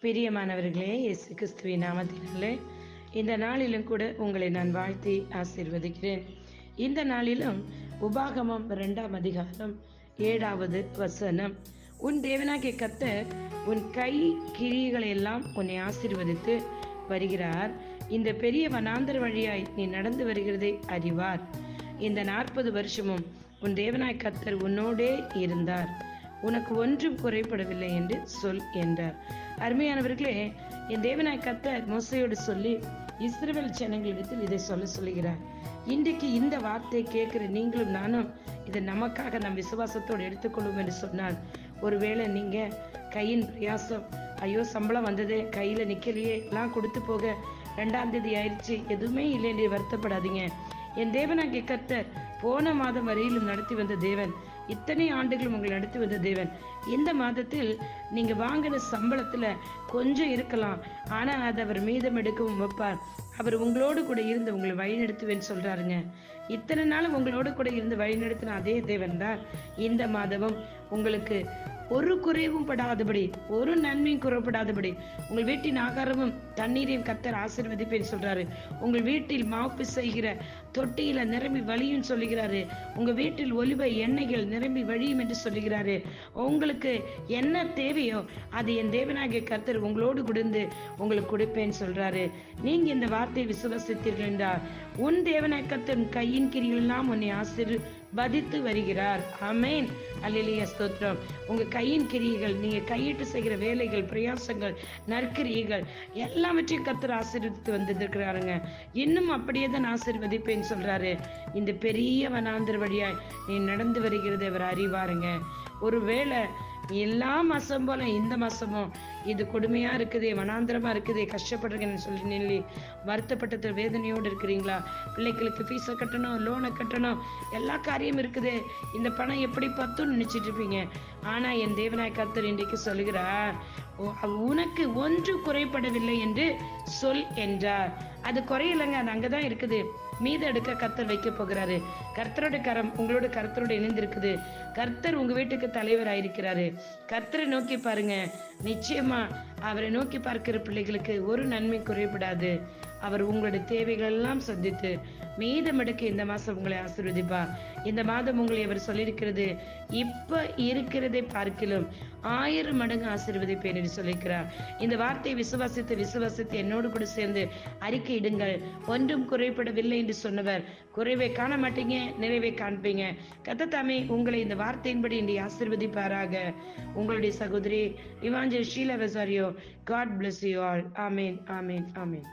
பிரியமானவர்களே, இயேசு கிறிஸ்துவின் நாமத்தினாலே இந்த நாளிலும் கூட உங்களை நான் வாழ்த்தி ஆசீர்வதிக்கிறேன். இந்த நாளிலும் உபாகமம் 2ஆம் அதிகாரம் 7வது வசனம், உன் தேவனாகிய கர்த்தர் உன் கை கிரியைகளை எல்லாம் உன்னை ஆசீர்வதித்து வருகிறார். இந்த பெரிய வனாந்தர வழியாய் நீ நடந்து வருகிறதை அறிவார். இந்த 40 வருஷமும் உன் தேவனாய் கர்த்தர் உன்னோடே இருந்தார், உனக்கு ஒன்றும் குறைபடவில்லை என்று சொல் என்றார். அருமையானவர்களே, என் தேவனாய் கர்த்தர் மோசேயோடு சொல்லி இஸ்ரவேல் ஜனங்களிடத்தில் இதை சொல்லுகிறார். இன்றைக்கு இந்த வார்த்தை கேட்கிற நீங்களும் நானும் இதை நமக்காக நம் விசுவாசத்தோடு எடுத்துக்கொள்வோம் என்று சொன்னால், ஒருவேளை நீங்க கையின் பிரயாசம், ஐயோ சம்பளம் வந்ததே கையில நிக்கலையே, எல்லாம் கொடுத்து போக 2ஆம் தேதி ஆயிடுச்சு, எதுவுமே இல்லை என்று வருத்தப்படாதீங்க. என் தேவனாகிய கர்த்தர் போன மாதம் வரையிலும் நடத்தி வந்த தேவன், இத்தனை ஆண்டுகளும் உங்களை நடத்தி வந்த தேவன். இந்த மாதத்தில் நீங்க வாங்கின சம்பளத்துல கொஞ்சம் இருக்கலாம், ஆனா அதை அவர் மீதம் எடுக்கவும் வைப்பார். அவர் உங்களோடு கூட இருந்து உங்களை வழிநடத்துவேன்னு சொல்றாருங்க. இத்தனை நாள் உங்களோடு கூட இருந்து வழிநடத்தின அதே தேவன் தான் இந்த மாதமும் உங்களுக்கு ஒரு குறைவும் படாதபடி, ஒரு நன்மையும் குறைப்படாதபடி உங்கள் வீட்டின் ஆகாரமும் தண்ணீரையும் கர்த்தர் ஆசீர்வதிப்பேன்னு சொல்றாரு. உங்கள் வீட்டில் மாவு செய்கிற தொட்டியில நிரம்பி வழியும் சொல்லுகிறாரு. உங்க வீட்டில் ஒலிவ எண்ணெய்கள் நிரம்பி வழியும் என்று சொல்லுகிறாரு. உங்களுக்கு என்ன தேவையோ அது என் தேவனாகிய கர்த்தர் உங்களோடு கொடுந்து உங்களுக்கு கொடுப்பேன்னு சொல்றாரு. நீங்க இந்த வார்த்தையை விசுவாசித்தீர்கள் என்றால் உன் தேவனாகிய கர்த்தர் கையின் கிரிகள் எல்லாம் உன்னை ஆசீர்வதித்து வருகிறார். ஆமென், அல்லேலூயா, ஸ்தோத்திரம். உங்க கையின் கிரியைகள், நீங்க கையிட்டு செய்கிற வேலைகள், பிரயாசங்கள், நற்கிரியைகள் எல்லாவற்றையும் கர்த்தர் ஆசீர்வதித்து வந்திருக்கிறாருங்க. இன்னும் அப்படியே தான் ஆசீர்வதிப்பேன்னு சொல்றாரு. இந்த பெரிய வனாந்தர வழியாய் நீ நடந்து வருகிறது அவர் அறிவாருங்க. ஒருவேளை எல்லா மாசம் போல இந்த மாசமும் இது கொடுமையா இருக்குதே, வனாந்திரமா இருக்குதே, கஷ்டப்படுறேன்னு சொல்லி நில்லி வருத்தப்பட்ட வேதனையோடு இருக்கிறீங்களா? பிள்ளைகளுக்கு ஃபீஸை கட்டணும், லோனை கட்டணும், எல்லா காரியம் இருக்குது, இந்த பணம் எப்படி பத்துன்னு நினைச்சிட்டு இருப்பீங்க. ஆனா என் தேவனாய் கர்த்தர் இன்றைக்கு சொல்லுகிறார், உனக்கு ஒன்று குறைபடவில்லை என்று சொல் என்றார். அது குறையலைங்க, அது அங்கதான் இருக்குது. மீத எடுக்க கர்த்தர் வைக்க போகிறாரு. கர்த்தரோட கரம் உங்களோட கர்த்தரோட இணைந்து இருக்குது. கர்த்தர் உங்க வீட்டுக்கு தலைவராயிருக்கிறாரு. கர்த்தரை நோக்கி பாருங்க, நிச்சயமா அவரை நோக்கி பார்க்கிற பிள்ளைகளுக்கு ஒரு நன்மை குறைபடாது. அவர் உங்களுடைய தேவைகள் எல்லாம் சந்தித்து மீதமெடுக்க இந்த மாசம் உங்களை ஆசீர்வதிப்பா. இந்த மாதம் உங்களை அவர் சொல்லியிருக்கிறது, இப்ப இருக்கிறதை பார்க்கிலும் 1000 மடங்கு ஆசீர்வதிப்பேன் என்று சொல்லியிருக்கிறார். இந்த வார்த்தையை விசுவாசித்து என்னோடு கூட சேர்ந்து அறிக்கையிடுங்கள். ஒன்றும் குறைபடவில்லை என்று சொன்னவர் குறைவை காண மாட்டீங்க, நிறைவை காண்பீங்க. கர்த்தர் தாமே உங்களை இந்த வார்த்தையின்படி இன்று ஆசீர்வதிப்பாராக. உங்களுடைய சகோதரி evangelist Sheela Rosario. God bless you all. Amen, amen, amen.